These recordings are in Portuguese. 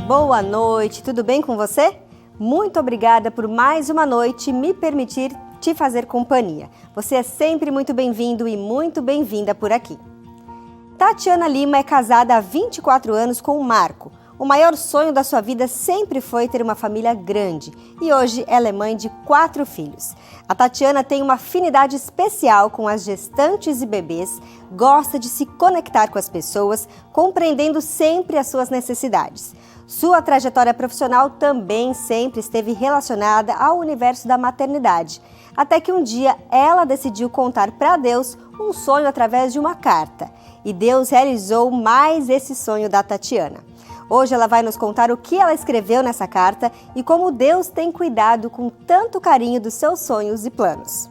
Boa noite, tudo bem com você? Muito obrigada por mais uma noite me permitir te fazer companhia. Você é sempre muito bem-vindo e muito bem-vinda por aqui. Tatiana Lima é casada há 24 anos com o Marco. O maior sonho da sua vida sempre foi ter uma família grande e hoje ela é mãe de 4 filhos. A Tatiana tem uma afinidade especial com as gestantes e bebês, gosta de se conectar com as pessoas, compreendendo sempre as suas necessidades. Sua trajetória profissional também sempre esteve relacionada ao universo da maternidade, até que um dia ela decidiu contar para Deus um sonho através de uma carta. E Deus realizou mais esse sonho da Tatiana. Hoje ela vai nos contar o que ela escreveu nessa carta e como Deus tem cuidado com tanto carinho dos seus sonhos e planos.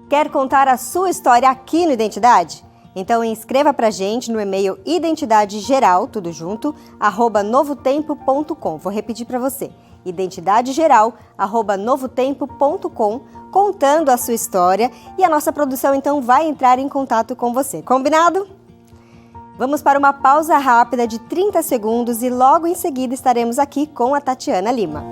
Quer contar a sua história aqui no Identidade? Então escreva pra gente no e-mail identidadegeral, tudo junto, @novotempo.com. Vou repetir para você, identidadegeral, @novotempo.com, contando a sua história e a nossa produção então vai entrar em contato com você. Combinado? Vamos para uma pausa rápida de 30 segundos e logo em seguida estaremos aqui com a Tatiana Lima.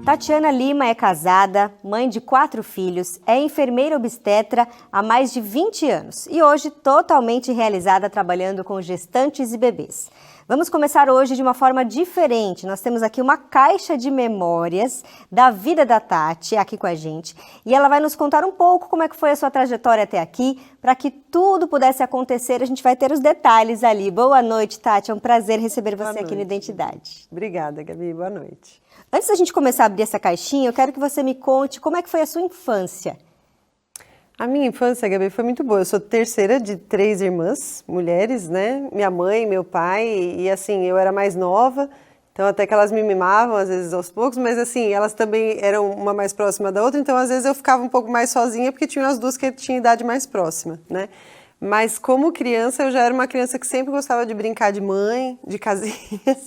Tatiana Lima é casada, mãe de 4 filhos, é enfermeira obstetra há mais de 20 anos e hoje totalmente realizada trabalhando com gestantes e bebês. Vamos começar hoje de uma forma diferente. Nós temos aqui uma caixa de memórias da vida da Tati aqui com a gente e ela vai nos contar um pouco como é que foi a sua trajetória até aqui. Para que tudo pudesse acontecer, a gente vai ter os detalhes ali. Boa noite, Tati. É um prazer receber você aqui no Identidade. Obrigada, Gabi. Boa noite. Antes da gente começar a abrir essa caixinha, eu quero que você me conte como é que foi a sua infância. A minha infância, Gabi, foi muito boa. Eu sou terceira de 3 irmãs, mulheres, né? Minha mãe, meu pai, e assim, eu era mais nova, então até que elas me mimavam, às vezes aos poucos, mas assim, elas também eram uma mais próxima da outra, então às vezes eu ficava um pouco mais sozinha, porque tinham as duas que tinham idade mais próxima, né? Mas como criança, eu já era uma criança que sempre gostava de brincar de mãe, de casinha.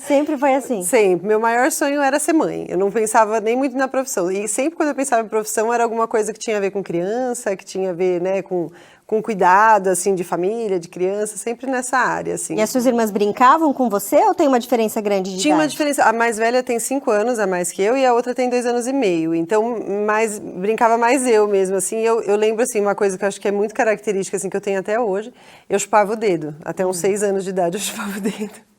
Sempre foi assim? Sempre. Meu maior sonho era ser mãe. Eu não pensava nem muito na profissão. E sempre quando eu pensava em profissão, era alguma coisa que tinha a ver com criança, que tinha a ver, né, com cuidado, assim, de família, de criança, sempre nessa área, assim. E as suas irmãs brincavam com você ou tem uma diferença grande de idade? Tinha uma diferença. A mais velha tem 5 anos a mais que eu e a outra tem 2 anos e meio. Então, brincava mais eu mesmo, assim. Eu lembro, assim, uma coisa que eu acho que é muito característica, assim, que eu tenho até hoje. Eu chupava o dedo. Até uns 6 anos de idade eu chupava o dedo.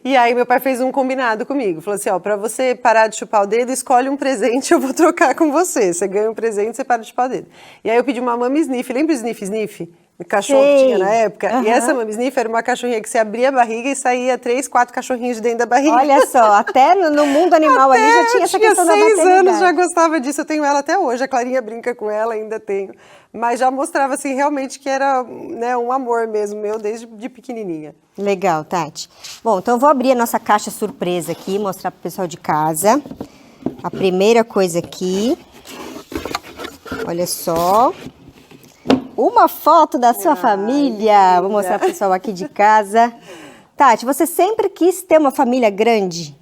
E aí meu pai fez um combinado comigo, falou assim, ó, pra você parar de chupar o dedo, escolhe um presente, eu vou trocar com você. Você ganha um presente, você para de chupar o dedo. E aí eu pedi uma Mami Sniff, lembra o Sniff Sniff? O cachorro que tinha na época. Uhum. E essa Mami Sniff era uma cachorrinha que você abria a barriga e saía 3, 4 cachorrinhos de dentro da barriga. Olha só, até no mundo animal ali já tinha essa questão da maternidade. 6 anos, já gostava disso, eu tenho ela até hoje, a Clarinha brinca com ela, ainda tenho. Mas já mostrava, assim, realmente que era, né, um amor mesmo meu, desde de pequenininha. Legal, Tati. Bom, então eu vou abrir a nossa caixa surpresa aqui, mostrar pro pessoal de casa. A primeira coisa aqui, olha só, uma foto da sua família. Vou mostrar pro pessoal aqui de casa. Tati, você sempre quis ter uma família grande?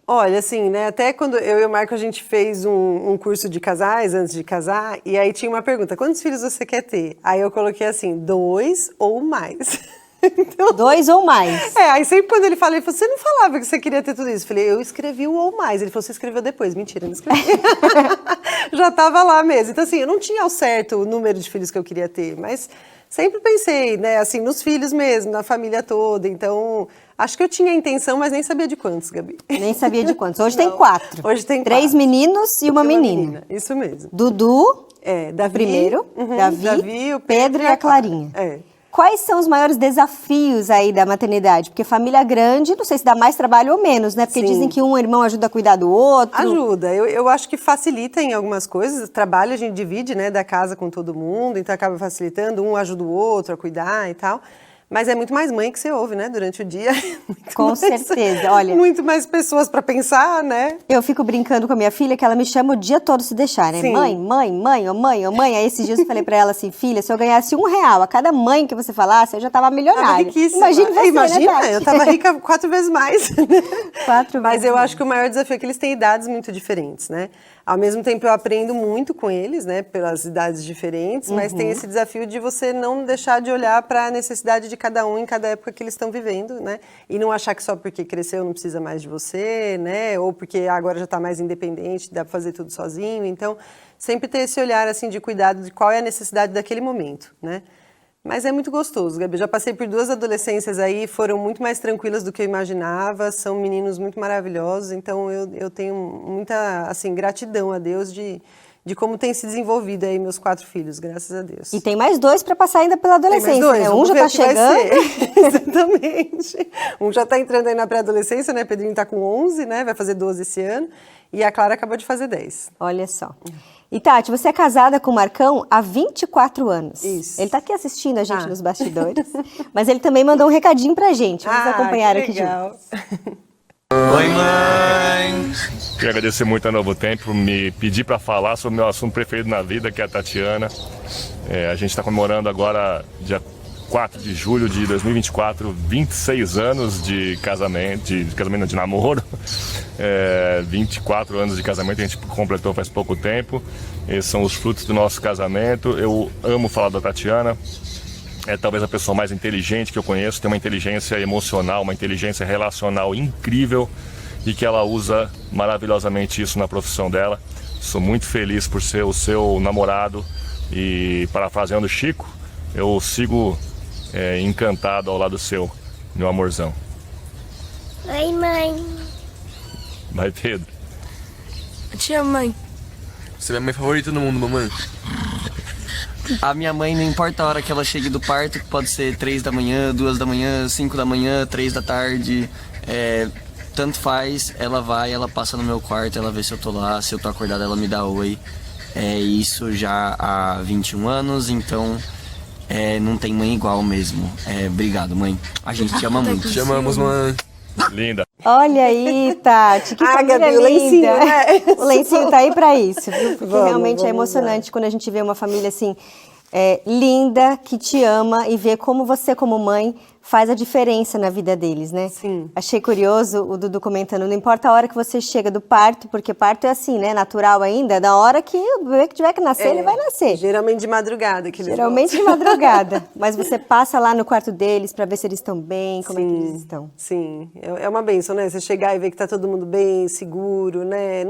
Olha, assim, né, até quando eu e o Marco, a gente fez um curso de casais, antes de casar, e aí tinha uma pergunta, quantos filhos você quer ter? Aí eu coloquei assim, 2 ou mais. Então, 2 ou mais? Aí sempre quando ele falou, você não falava que você queria ter tudo isso? Eu falei, eu escrevi o ou mais. Ele falou, você escreveu depois. Mentira, não escrevi. Já estava lá mesmo. Então, assim, eu não tinha ao certo o número de filhos que eu queria ter, mas sempre pensei, né, assim, nos filhos mesmo, na família toda. Então, acho que eu tinha a intenção, mas nem sabia de quantos, Gabi. Nem sabia de quantos. Hoje tem 4. Hoje tem 3 meninos e uma menina. Isso mesmo. Dudu, Davi, primeiro, Davi, o Pedro e a Clarinha. Quais são os maiores desafios aí da maternidade? Porque família grande, não sei se dá mais trabalho ou menos, né? Porque Sim. dizem que um irmão ajuda a cuidar do outro. Ajuda. Eu acho que facilita em algumas coisas. Trabalho a gente divide, né, da casa com todo mundo, então acaba facilitando. Um ajuda o outro a cuidar e tal. Mas é muito mais mãe que você ouve, né, durante o dia. Com certeza, olha. Muito mais pessoas para pensar, né? Eu fico brincando com a minha filha que ela me chama o dia todo se deixar, né? Sim. Mãe, mãe, mãe, ô mãe, ô mãe. Aí esses dias eu falei pra ela assim, filha, se eu ganhasse R$1 a cada mãe que você falasse, eu já tava milionária. Tava riquíssima. Imagina você, Imagina, né, eu tava rica 4 vezes mais. 4 Mas vezes eu mais. acho que o maior desafio é que eles têm idades muito diferentes, né? Ao mesmo tempo eu aprendo muito com eles, né, pelas idades diferentes, mas tem esse desafio de você não deixar de olhar para a necessidade de cada um em cada época que eles estão vivendo, né? E não achar que só porque cresceu não precisa mais de você, né? Ou porque agora já está mais independente, dá para fazer tudo sozinho. Então, sempre ter esse olhar assim de cuidado de qual é a necessidade daquele momento, né? Mas é muito gostoso, Gabi. Já passei por 2 adolescências aí, foram muito mais tranquilas do que eu imaginava, são meninos muito maravilhosos, então eu tenho muita, assim, gratidão a Deus de como tem se desenvolvido aí meus 4 filhos, graças a Deus. E tem mais 2 para passar ainda pela adolescência, Tem mais 2, né? Um já tá chegando. Exatamente. Um já tá entrando aí na pré-adolescência, né? Pedrinho tá com 11, né? Vai fazer 12 esse ano. E a Clara acabou de fazer 10. Olha só. E Tati, você é casada com o Marcão há 24 anos. Isso. Ele tá aqui assistindo a gente nos bastidores, mas ele também mandou um recadinho pra gente. Vamos acompanhar aqui juntos. Oi, mãe! Queria agradecer muito a Novo Tempo por me pedir para falar sobre o meu assunto preferido na vida, que é a Tatiana. A gente está comemorando agora, dia 4 de julho de 2024, 26 anos de casamento, de namoro. 24 anos de casamento, a gente completou faz pouco tempo. Esses são os frutos do nosso casamento. Eu amo falar da Tatiana. É talvez a pessoa mais inteligente que eu conheço, tem uma inteligência emocional, uma inteligência relacional incrível e que ela usa maravilhosamente isso na profissão dela. Sou muito feliz por ser o seu namorado e, parafraseando Chico, eu sigo encantado ao lado seu, meu amorzão. Oi, mãe! Vai, Pedro. Eu te amo, mãe. Você é minha mãe favorita do mundo, mamãe. A minha mãe, não importa a hora que ela chegue do parto, que pode ser 3 da manhã, 2 da manhã, 5 da manhã, 3 da tarde, tanto faz, ela vai, ela passa no meu quarto, ela vê se eu tô lá, se eu tô acordado ela me dá oi. Isso já há 21 anos, então não tem mãe igual mesmo. Obrigado, mãe. A gente te ama muito. Te amamos, mãe. Linda. Olha aí, Tati, que família Gabi, o linda. lencinho, né? O lencinho tá aí pra isso, viu? Porque realmente é vamos emocionante quando a gente vê uma família assim, linda, que te ama e vê como você, como mãe, faz a diferença na vida deles, né? Sim. Achei curioso o Dudu comentando, não importa a hora que você chega do parto, porque parto é assim, né? Natural ainda, da hora que o bebê que tiver que nascer, ele vai nascer. Geralmente de madrugada. Que eles Geralmente de madrugada. Mas você passa lá no quarto deles pra ver se eles estão bem, como é que eles estão. Sim, é uma bênção, né? Você chegar e ver que tá todo mundo bem, seguro, né?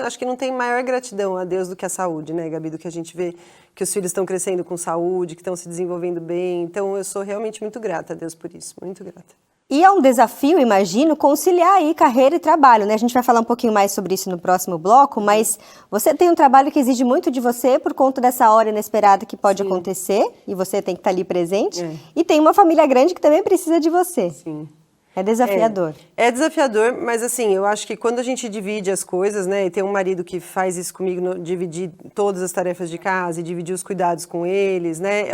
Acho que não tem maior gratidão a Deus do que a saúde, né, Gabi? Do que a gente vê que os filhos estão crescendo com saúde, que estão se desenvolvendo bem. Então, eu sou realmente muito grata a Deus por isso, muito grata. E é um desafio, imagino, conciliar aí carreira e trabalho, né? A gente vai falar um pouquinho mais sobre isso no próximo bloco, mas você tem um trabalho que exige muito de você por conta dessa hora inesperada que pode acontecer, e você tem que estar ali presente. E tem uma família grande que também precisa de você. Sim. É desafiador. É desafiador, mas assim, eu acho que quando a gente divide as coisas, né, e tem um marido que faz isso comigo, dividir todas as tarefas de casa e dividir os cuidados com eles, né,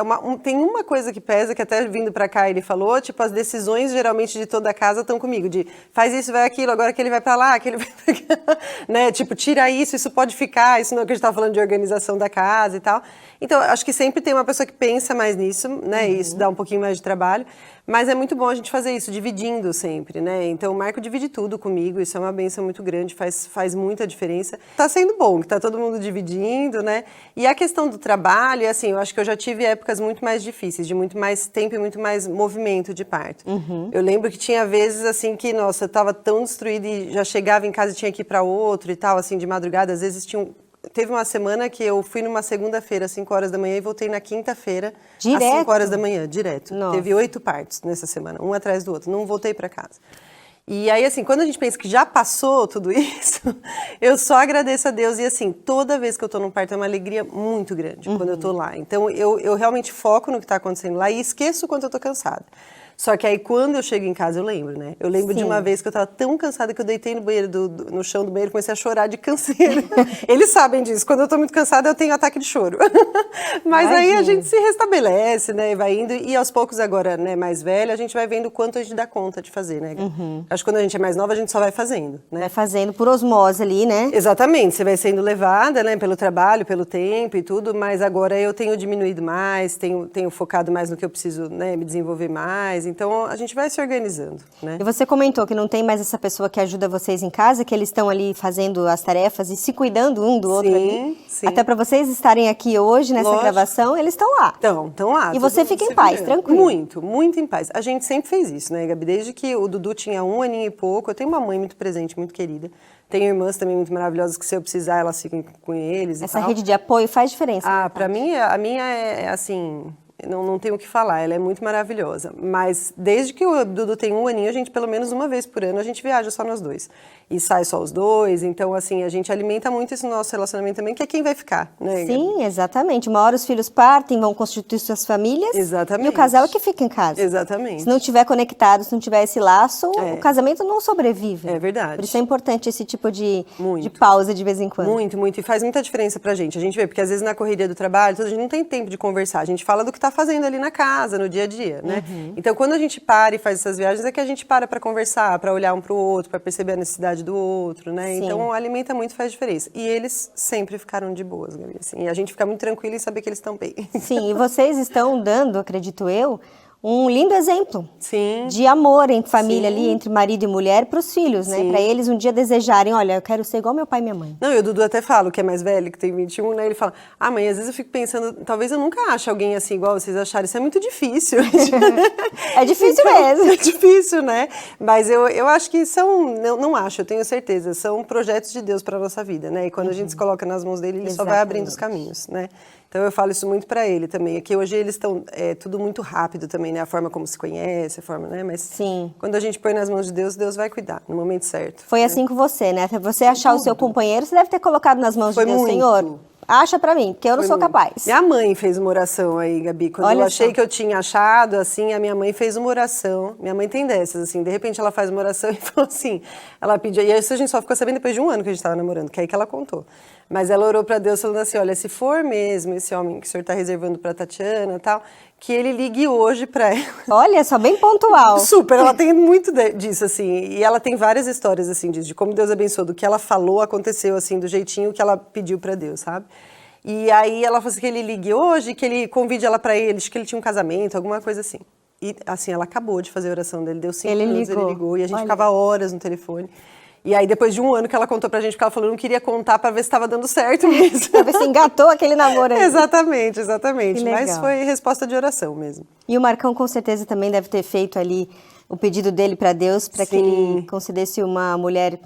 tem uma coisa que pesa, que até vindo pra cá ele falou, tipo, as decisões geralmente de toda a casa estão comigo, de faz isso, vai aquilo, agora que ele vai pra lá, que ele vai pra cá, né, tipo, tira isso pode ficar, isso não é o que a gente tá falando de organização da casa e tal. Então, acho que sempre tem uma pessoa que pensa mais nisso, né, e isso dá um pouquinho mais de trabalho. Mas é muito bom a gente fazer isso, dividindo sempre, né? Então o Marco divide tudo comigo, isso é uma bênção muito grande, faz muita diferença. Tá sendo bom, que tá todo mundo dividindo, né? E a questão do trabalho, assim, eu acho que eu já tive épocas muito mais difíceis, de muito mais tempo e muito mais movimento de parto. Eu lembro que tinha vezes, assim, que, nossa, eu tava tão destruída e já chegava em casa e tinha que ir para outro e tal, assim, de madrugada. Às vezes teve uma semana que eu fui numa segunda-feira, às 5 horas da manhã, e voltei na quinta-feira, às 5 horas da manhã, direto. Nossa. Teve 8 partos nessa semana, um atrás do outro. Não voltei para casa. E aí, assim, quando a gente pensa que já passou tudo isso, eu só agradeço a Deus. E, assim, toda vez que eu tô num parto é uma alegria muito grande quando eu tô lá. Então, eu realmente foco no que tá acontecendo lá e esqueço o quanto eu tô cansada. Só que aí, quando eu chego em casa, eu lembro, né? Eu lembro de Sim. uma vez que eu tava tão cansada que eu deitei no banheiro, no chão do banheiro, comecei a chorar de canseira. Eles sabem disso. Quando eu tô muito cansada, eu tenho ataque de choro. Mas aí a Imagino. gente se restabelece, né? Vai indo. E aos poucos, agora, né, mais velha, a gente vai vendo o quanto a gente dá conta de fazer, né? Acho que quando a gente é mais nova, a gente só vai fazendo, né? Vai fazendo por osmose ali, né? Exatamente, você vai sendo levada, né, pelo trabalho, pelo tempo e tudo, mas agora eu tenho diminuído mais, tenho focado mais no que eu preciso, né, me desenvolver mais, então a gente vai se organizando, né? E você comentou que não tem mais essa pessoa que ajuda vocês em casa, que eles estão ali fazendo as tarefas e se cuidando um do outro ali. Sim. Até para vocês estarem aqui hoje nessa Lógico. gravação, eles estão lá. Então lá. E você todo fica mundo em se paz, virando. tranquilo? Muito em paz. A gente sempre fez isso, né, Gabi? Desde que o Dudu tinha 1 aninho e pouco, eu tenho uma mãe muito presente, muito querida. Tenho irmãs também muito maravilosas que se eu precisar, elas ficam com eles e Essa tal. rede de apoio faz diferença. Ah, né, pra Tati? mim, a minha é assim, não tenho o que falar, ela é muito maravilhosa. Mas desde que o Dudu tem 1 aninho, a gente, pelo menos uma vez por ano, a gente viaja só nós dois. E sai só os dois, então assim, a gente alimenta muito esse nosso relacionamento também, que é quem vai ficar, né? Gabi? Sim, exatamente. Uma hora os filhos partem, vão constituir suas famílias. Exatamente. E o casal é que fica em casa. Exatamente. Se não tiver conectado, se não tiver esse laço, É. o casamento não sobrevive. É verdade. Por isso é importante esse tipo de Muito. pausa de vez em quando. Muito, e faz muita diferença pra gente. A gente vê, porque às vezes na correria do trabalho, a gente não tem tempo de conversar. A gente fala do que tá fazendo ali na casa, no dia a dia, né? Então, quando a gente para e faz essas viagens, é que a gente para pra conversar, pra olhar um pro outro, pra perceber a necessidade do outro, né? Sim. Então, alimenta muito, faz diferença. E eles sempre ficaram de boas, Gabi, assim. E a gente fica muito tranquilo em saber que eles estão bem. Sim, e vocês estão dando, acredito eu, um lindo exemplo Sim. de amor em família Sim. ali, entre marido e mulher, para os filhos, né? Sim. Para eles um dia desejarem, olha, eu quero ser igual meu pai e minha mãe. Não, e o Dudu até fala, que é mais velho, que tem 21, né? Ele fala, mãe, às vezes eu fico pensando, talvez eu nunca ache alguém assim igual vocês acharam, isso é muito difícil. É difícil Então, mesmo. É difícil, né? Mas eu acho que não acho, eu tenho certeza, são projetos de Deus para nossa vida, né? E quando a gente se coloca nas mãos dele, ele só vai abrindo os caminhos, né? Então eu falo isso muito para ele também, é que hoje eles estão tudo muito rápido também, né? A forma como se conhece, a forma, né? Mas Sim. quando a gente põe nas mãos de Deus, Deus vai cuidar no momento certo. Foi assim com você, né? Até você achar o seu companheiro, você deve ter colocado nas mãos Foi de Deus, muito. Senhor. Acha pra mim, porque eu não sou capaz. Minha mãe fez uma oração aí, Gabi. Quando Olha eu achei só. que eu tinha achado, assim, a minha mãe fez uma oração. Minha mãe tem dessas, assim. De repente ela faz uma oração e falou assim, ela pediu. E isso a gente só ficou sabendo depois de 1 ano que a gente estava namorando, que é aí que ela contou. Mas ela orou para Deus falando assim, olha, se for mesmo esse homem que o senhor está reservando para Tatiana e tal, que ele ligue hoje para ela. Olha, só bem pontual. Super, ela tem muito disso, assim, e ela tem várias histórias, assim, de como Deus abençoou, do que ela falou, aconteceu, assim, do jeitinho que ela pediu para Deus, sabe? E aí ela falou assim, que ele ligue hoje, que ele convide ela para ele, acho que ele tinha um casamento, alguma coisa assim. E, assim, ela acabou de fazer a oração dele, deu 5 Ele minutos, ligou. ele ligou, e a gente Olha. ficava horas no telefone. E aí, depois de 1 ano que ela contou pra gente, porque ela falou, eu não queria contar pra ver se estava dando certo mesmo. Pra ver se engatou aquele namoro aí. Exatamente. Que Mas legal. foi resposta de oração mesmo. E o Marcão com certeza também deve ter feito ali o pedido dele para Deus, para que ele concedesse uma mulher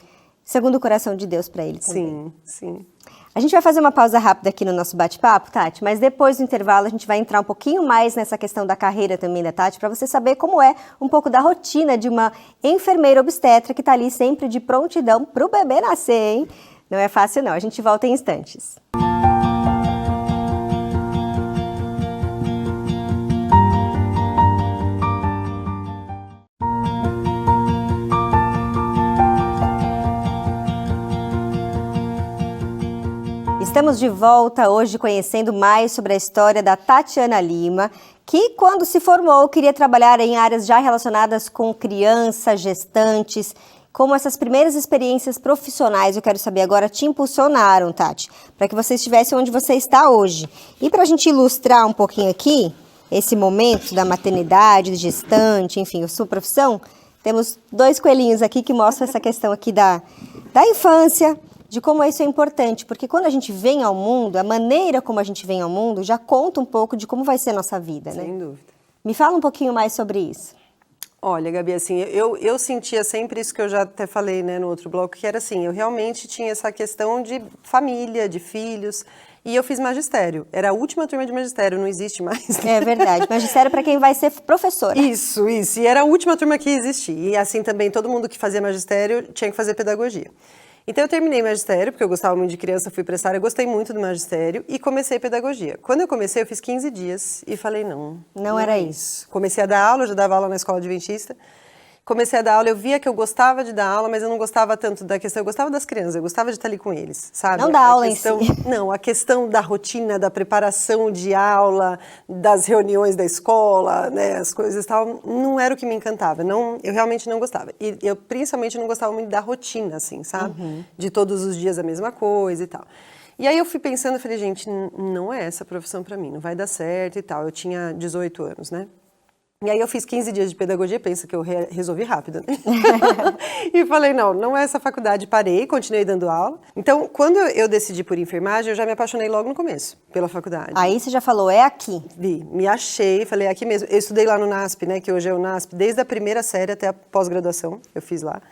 segundo o coração de Deus para ele também. Sim. A gente vai fazer uma pausa rápida aqui no nosso bate-papo, Tati, mas depois do intervalo a gente vai entrar um pouquinho mais nessa questão da carreira também da Tati, para você saber como é um pouco da rotina de uma enfermeira obstetra que está ali sempre de prontidão para o bebê nascer, hein? Não é fácil não, a gente volta em instantes. Estamos de volta hoje conhecendo mais sobre a história da Tatiana Lima, que quando se formou queria trabalhar em áreas já relacionadas com crianças, gestantes. Como essas primeiras experiências profissionais, eu quero saber agora, te impulsionaram, Tati, para que você estivesse onde você está hoje. E para a gente ilustrar um pouquinho aqui, esse momento da maternidade, de gestante, enfim, a sua profissão, temos 2 coelhinhos aqui que mostram essa questão aqui da infância, de como isso é importante, porque quando a gente vem ao mundo, a maneira como a gente vem ao mundo já conta um pouco de como vai ser a nossa vida, né? Sem dúvida. Me fala um pouquinho mais sobre isso. Olha, Gabi, assim, eu sentia sempre isso que eu já até falei, né, no outro bloco, que era assim, eu realmente tinha essa questão de família, de filhos, e eu fiz magistério. Era a última turma de magistério, não existe mais. É verdade, magistério para quem vai ser professora. Isso. E era a última turma que existia. E assim também, todo mundo que fazia magistério tinha que fazer pedagogia. Então eu terminei magistério, porque eu gostava muito de criança, fui para essa área, gostei muito do magistério e comecei pedagogia. Quando eu comecei, eu fiz 15 dias e falei, não era é isso. Comecei a dar aula, eu já dava aula na escola adventista. Comecei a dar aula, eu via que eu gostava de dar aula, mas eu não gostava tanto da questão, eu gostava das crianças, eu gostava de estar ali com eles, sabe? Não da aula em si. Não, a questão da rotina, da preparação de aula, das reuniões da escola, né, as coisas e tal, não era o que me encantava, eu realmente não gostava. E eu principalmente não gostava muito da rotina, assim, sabe? De todos os dias a mesma coisa e tal. E aí eu fui pensando, eu falei, gente, não é essa a profissão pra mim, não vai dar certo e tal. Eu tinha 18 anos, né? E aí eu fiz 15 dias de pedagogia, pensa que eu resolvi rápido, né? E falei, não é essa faculdade, parei, continuei dando aula. Então, quando eu decidi por enfermagem, eu já me apaixonei logo no começo, pela faculdade. Aí você já falou, é aqui. Me achei, falei, é aqui mesmo. Eu estudei lá no NASP, né, que hoje é o NASP, desde a primeira série até a pós-graduação, eu fiz lá.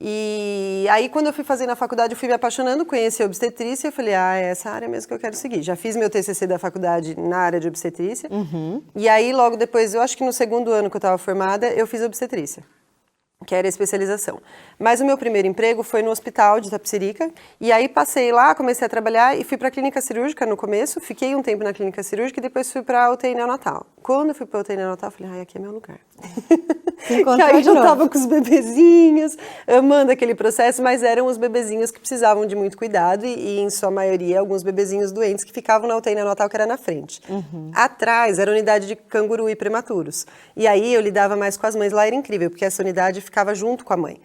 E aí, quando eu fui fazer na faculdade, eu fui me apaixonando, conheci a obstetrícia, eu falei, é essa área mesmo que eu quero seguir. Já fiz meu TCC da faculdade na área de obstetrícia. E aí, logo depois, eu acho que no segundo ano que eu estava formada, eu fiz obstetrícia, que era a especialização. Mas o meu primeiro emprego foi no hospital de Itapecerica, e aí passei lá, comecei a trabalhar e fui para a clínica cirúrgica no começo, fiquei um tempo na clínica cirúrgica e depois fui para a UTI neonatal. Quando eu fui para a UTI neonatal, eu falei, aqui é meu lugar. E aí eu tava com os bebezinhos, amando aquele processo, mas eram os bebezinhos que precisavam de muito cuidado e em sua maioria, alguns bebezinhos doentes que ficavam na UTI neonatal, que era na frente. Atrás era a unidade de canguru e prematuros. E aí eu lidava mais com as mães, lá era incrível, porque essa unidade ficava junto com a mãe.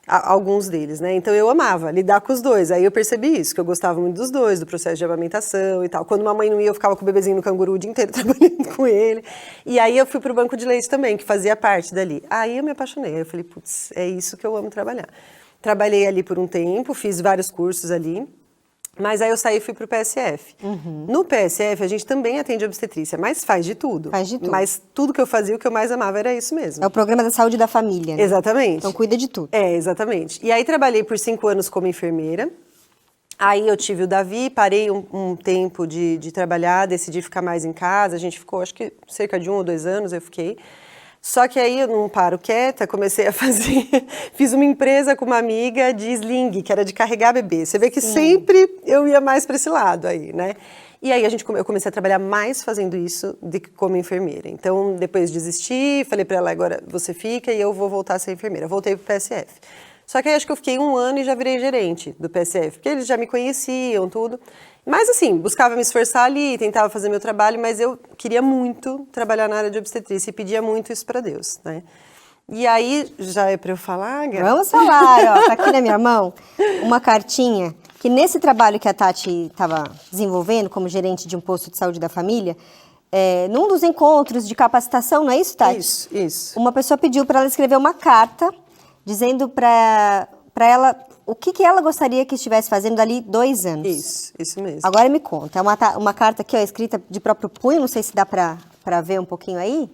Alguns deles, né? Então eu amava lidar com os dois. Aí eu percebi isso, que eu gostava muito dos dois, do processo de amamentação e tal. Quando uma mãe não ia, eu ficava com o bebezinho no canguru o dia inteiro trabalhando com ele. E aí eu fui pro banco de leite também, que fazia parte dali. Aí eu me apaixonei. Aí eu falei, putz, é isso que eu amo trabalhar. Trabalhei ali por um tempo, fiz vários cursos ali. Mas aí eu saí e fui pro PSF. No PSF, a gente também atende obstetrícia, mas faz de tudo. Faz de tudo. Mas tudo que eu fazia, o que eu mais amava era isso mesmo. É o programa da saúde da família, né? Exatamente. Então cuida de tudo. Exatamente. E aí trabalhei por 5 anos como enfermeira. Aí eu tive o Davi, parei um tempo de trabalhar, decidi ficar mais em casa. A gente ficou, acho que cerca de 1 ou 2 anos eu fiquei. Só que aí eu não paro quieta, comecei a fazer... Fiz uma empresa com uma amiga de sling, que era de carregar bebê. Você vê que sempre eu ia mais para esse lado aí, né? E aí eu comecei a trabalhar mais fazendo isso do que como enfermeira. Então, depois desisti, falei para ela, agora você fica e eu vou voltar a ser enfermeira. Voltei pro PSF. Só que aí acho que eu fiquei 1 ano e já virei gerente do PSF, porque eles já me conheciam, tudo. Mas assim, buscava me esforçar ali, tentava fazer meu trabalho, mas eu queria muito trabalhar na área de obstetrícia e pedia muito isso para Deus, né? E aí, já é para eu falar, Gabi? Vamos falar, ó, tá aqui na minha mão uma cartinha que nesse trabalho que a Tati estava desenvolvendo como gerente de um posto de saúde da família, num dos encontros de capacitação, não é isso, Tati? Isso. Uma pessoa pediu para ela escrever uma carta dizendo para ela o que ela gostaria que estivesse fazendo dali 2 anos. Isso mesmo. Agora me conta, é uma carta aqui, ó, escrita de próprio punho, não sei se dá para ver um pouquinho aí.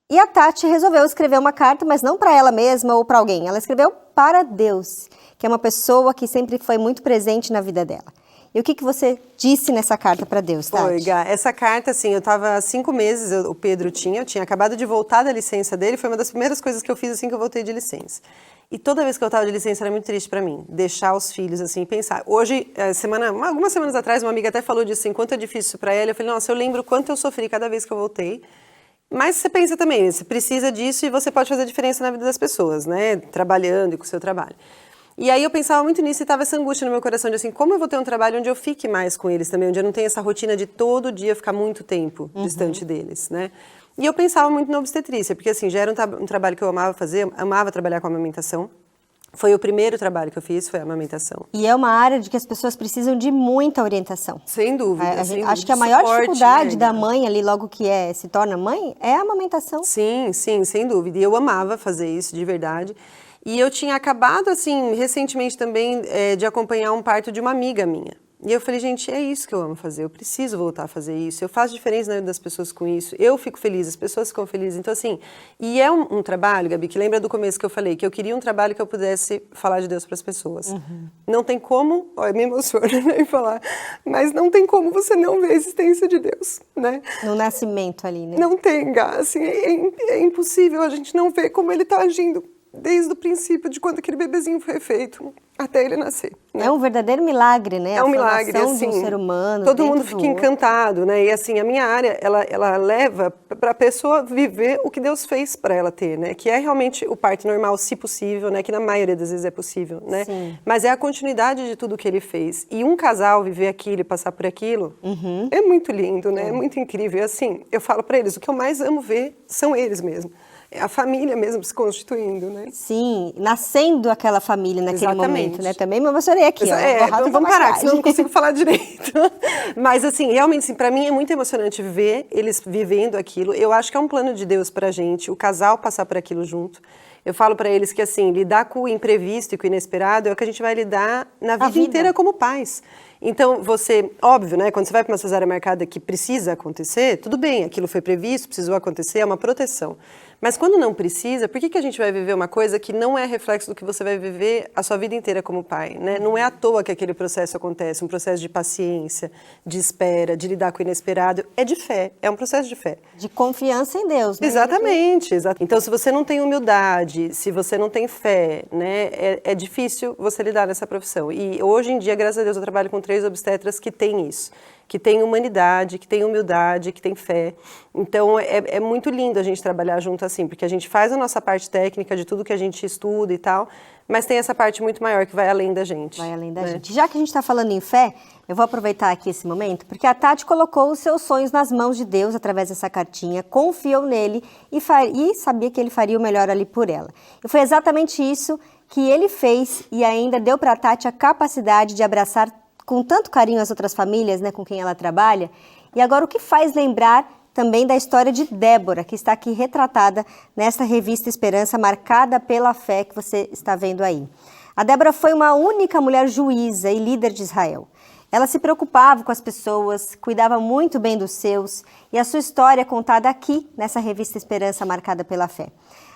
E a Tati resolveu escrever uma carta, mas não para ela mesma ou para alguém. Ela escreveu para Deus, que é uma pessoa que sempre foi muito presente na vida dela. E o que você disse nessa carta para Deus, Tati? Oi, Gá, essa carta, assim, eu estava há 5 meses, o Pedro eu tinha acabado de voltar da licença dele, foi uma das primeiras coisas que eu fiz assim que eu voltei de licença. E toda vez que eu estava de licença era muito triste para mim, deixar os filhos assim, pensar. Hoje, algumas semanas atrás, uma amiga até falou disso, assim, quanto é difícil para ela. Eu falei, nossa, eu lembro quanto eu sofri cada vez que eu voltei. Mas você pensa também, você precisa disso e você pode fazer a diferença na vida das pessoas, né? Trabalhando e com o seu trabalho. E aí eu pensava muito nisso e estava essa angústia no meu coração de assim, como eu vou ter um trabalho onde eu fique mais com eles também, onde eu não tenho essa rotina de todo dia ficar muito tempo distante deles, né? E eu pensava muito na obstetrícia, porque assim, já era um trabalho que eu amava fazer, amava trabalhar com amamentação. Foi o primeiro trabalho que eu fiz, foi a amamentação. E é uma área de que as pessoas precisam de muita orientação. Sem dúvida. Acho que a maior dificuldade da mãe ali, logo que se torna mãe, é a amamentação. Sim, sem dúvida. E eu amava fazer isso, de verdade. E eu tinha acabado, assim, recentemente também, de acompanhar um parto de uma amiga minha. E eu falei, gente, é isso que eu amo fazer, eu preciso voltar a fazer isso, eu faço diferença na vida das pessoas com isso, eu fico feliz, as pessoas ficam felizes. Então, assim, e é um trabalho, Gabi, que lembra do começo que eu falei, que eu queria um trabalho que eu pudesse falar de Deus para as pessoas. Não tem como, olha, me emociona nem falar, mas não tem como você não ver a existência de Deus, né? No nascimento ali, né? Não tem, Gá, assim, é impossível a gente não ver como Ele está agindo desde o princípio de quando aquele bebezinho foi feito até ele nascer. Né? É um verdadeiro milagre, né? É um milagre, formação assim, de um ser humano. todo dentro mundo do fica outro. encantado, né? E assim, a minha área, ela leva para a pessoa viver o que Deus fez para ela ter, né? Que é realmente o parto normal, se possível, né? Que na maioria das vezes é possível, né? Sim. Mas é a continuidade de tudo que ele fez. E um casal viver aquilo e passar por aquilo, é muito lindo, né? É muito incrível. E assim, eu falo para eles, o que eu mais amo ver são eles mesmo. É a família mesmo se constituindo, né? Sim, nascendo aquela família naquele Exatamente. momento, né? Também me emocionei aqui, ó. Então vamos parar, senão eu não consigo falar direito. Mas assim, realmente, assim, para mim é muito emocionante ver eles vivendo aquilo. Eu acho que é um plano de Deus pra gente, o casal passar por aquilo junto. Eu falo para eles que assim, lidar com o imprevisto e com o inesperado é o que a gente vai lidar na vida inteira como pais. Então, óbvio, né, quando você vai para uma cesárea marcada que precisa acontecer, tudo bem, aquilo foi previsto, precisou acontecer, é uma proteção. Mas quando não precisa, por que a gente vai viver uma coisa que não é reflexo do que você vai viver a sua vida inteira como pai, né? Não é à toa que aquele processo acontece, um processo de paciência, de espera, de lidar com o inesperado, é de fé, é um processo de fé. De confiança em Deus, né? Exatamente. Então, se você não tem humildade, se você não tem fé, né, é difícil você lidar nessa profissão. E hoje em dia, graças a Deus, eu trabalho com 3 obstetras que têm isso, que têm humanidade, que têm humildade, que têm fé. Então, é muito lindo a gente trabalhar junto assim, porque a gente faz a nossa parte técnica de tudo que a gente estuda e tal, mas tem essa parte muito maior que vai além da gente. Vai além da gente. Já que a gente está falando em fé, eu vou aproveitar aqui esse momento, porque a Tati colocou os seus sonhos nas mãos de Deus através dessa cartinha, confiou nele e sabia que ele faria o melhor ali por ela. E foi exatamente isso que ele fez e ainda deu para a Tati a capacidade de abraçar com tanto carinho as outras famílias, né, com quem ela trabalha. E agora o que faz lembrar também da história de Débora, que está aqui retratada nesta revista Esperança, marcada pela fé que você está vendo aí. A Débora foi uma única mulher juíza e líder de Israel. Ela se preocupava com as pessoas, cuidava muito bem dos seus, e a sua história é contada aqui, nessa revista Esperança, marcada pela fé.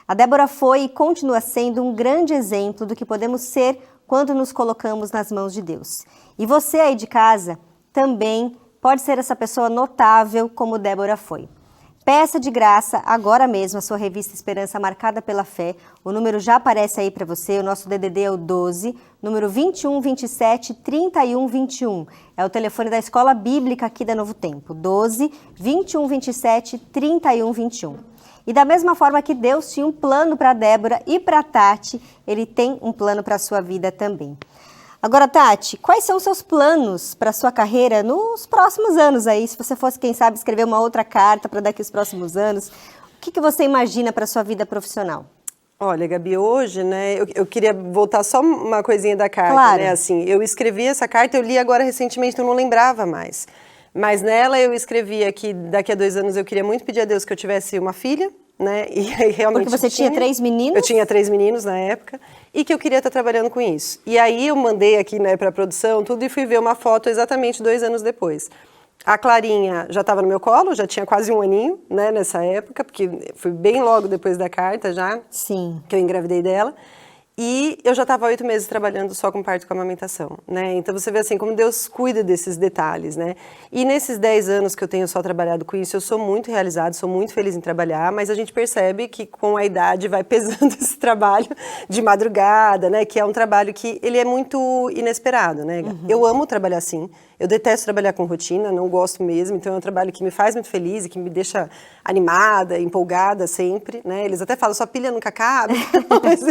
A Débora foi e continua sendo um grande exemplo do que podemos ser quando nos colocamos nas mãos de Deus. E você aí de casa também pode ser essa pessoa notável como Débora foi. Peça de graça agora mesmo a sua revista Esperança marcada pela fé. O número já aparece aí para você. O nosso DDD é o 12, número 21 27 31 21. É o telefone da Escola Bíblica aqui da Novo Tempo. 12 21 27 31 21. E da mesma forma que Deus tinha um plano para Débora e para Tati, Ele tem um plano para a sua vida também. Agora, Tati, quais são os seus planos para a sua carreira nos próximos anos aí? Se você fosse, quem sabe, escrever uma outra carta para daqui os próximos anos, o que você imagina para a sua vida profissional? Olha, Gabi, hoje, né, eu queria voltar só uma coisinha da carta, Claro. né, assim, eu escrevi essa carta, eu li agora recentemente, então eu não lembrava mais, mas nela eu escrevia que daqui a 2 anos eu queria muito pedir a Deus que eu tivesse uma filha, né, e aí realmente Porque você tinha 3 meninos? Eu tinha 3 meninos na época, e que eu queria estar trabalhando com isso. E aí eu mandei aqui, né, para a produção, tudo, e fui ver uma foto exatamente 2 anos depois. A Clarinha já estava no meu colo, já tinha quase 1 aninho, né, nessa época, porque foi bem logo depois da carta já, Sim. que eu engravidei dela. E eu já estava 8 meses trabalhando só com parto e com amamentação, né? Então você vê assim como Deus cuida desses detalhes, né? E nesses 10 anos que eu tenho só trabalhado com isso, eu sou muito realizada, sou muito feliz em trabalhar, mas a gente percebe que com a idade vai pesando esse trabalho de madrugada, né? Que é um trabalho que ele é muito inesperado, né? Eu amo trabalhar assim. Eu detesto trabalhar com rotina, não gosto mesmo, então é um trabalho que me faz muito feliz e que me deixa animada, empolgada sempre, né? Eles até falam, sua pilha nunca acaba, mas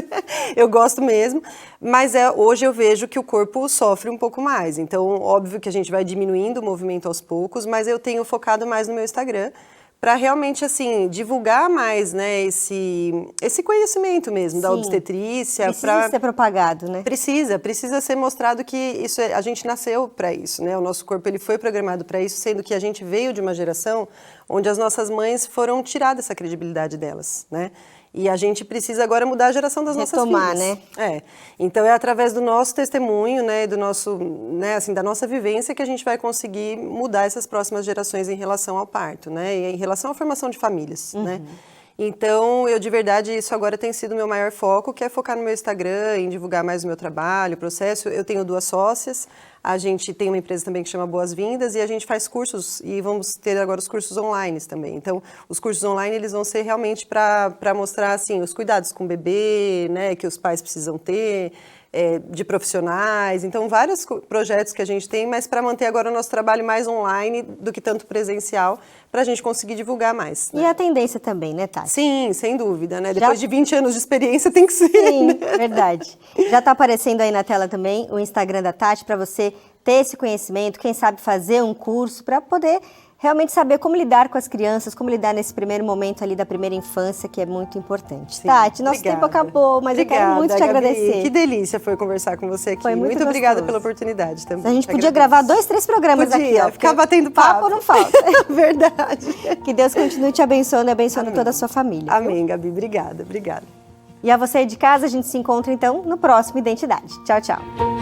eu gosto mesmo, mas hoje eu vejo que o corpo sofre um pouco mais, então óbvio que a gente vai diminuindo o movimento aos poucos, mas eu tenho focado mais no meu Instagram, para realmente, assim, divulgar mais, né, esse conhecimento mesmo da Sim. obstetrícia. Precisa ser propagado, né? Precisa ser mostrado que isso a gente nasceu para isso, né? O nosso corpo ele foi programado para isso, sendo que a gente veio de uma geração onde as nossas mães foram tiradas essa credibilidade delas, né? E a gente precisa agora mudar a geração das nossas Retomar, filhas. né? Então é através do nosso testemunho, né, do nosso, né, assim, da nossa vivência que a gente vai conseguir mudar essas próximas gerações em relação ao parto, né, e em relação à formação de famílias, né? Então, eu de verdade, isso agora tem sido o meu maior foco, que é focar no meu Instagram, em divulgar mais o meu trabalho, o processo. Eu tenho 2 sócias, a gente tem uma empresa também que chama Boas-Vindas e a gente faz cursos e vamos ter agora os cursos online também. Então, os cursos online eles vão ser realmente para mostrar assim, os cuidados com o bebê, né, que os pais precisam ter, de profissionais. Então, vários projetos que a gente tem, mas para manter agora o nosso trabalho mais online do que tanto presencial, para a gente conseguir divulgar mais. E a tendência também, né, Tati? Sim, sem dúvida, né? Depois de 20 anos de experiência tem que ser. Sim, né? verdade. Já está aparecendo aí na tela também o Instagram da Tati para você ter esse conhecimento, quem sabe fazer um curso para poder realmente saber como lidar com as crianças, como lidar nesse primeiro momento ali da primeira infância, que é muito importante. Sim, Tati, nosso obrigada. tempo acabou, mas eu quero muito te Gabi. agradecer. Que delícia foi conversar com você aqui. Foi muito obrigada gostoso. pela oportunidade também. A gente Te podia agradeço. gravar 2, 3 programas aqui, Podia, ó. ficar porque batendo papo. não falta. Verdade. Que Deus continue te abençoando e abençoando Amém. toda a sua família. viu? Amém, Gabi. Obrigada. E a você aí de casa, a gente se encontra então no próximo Identidade. Tchau, tchau.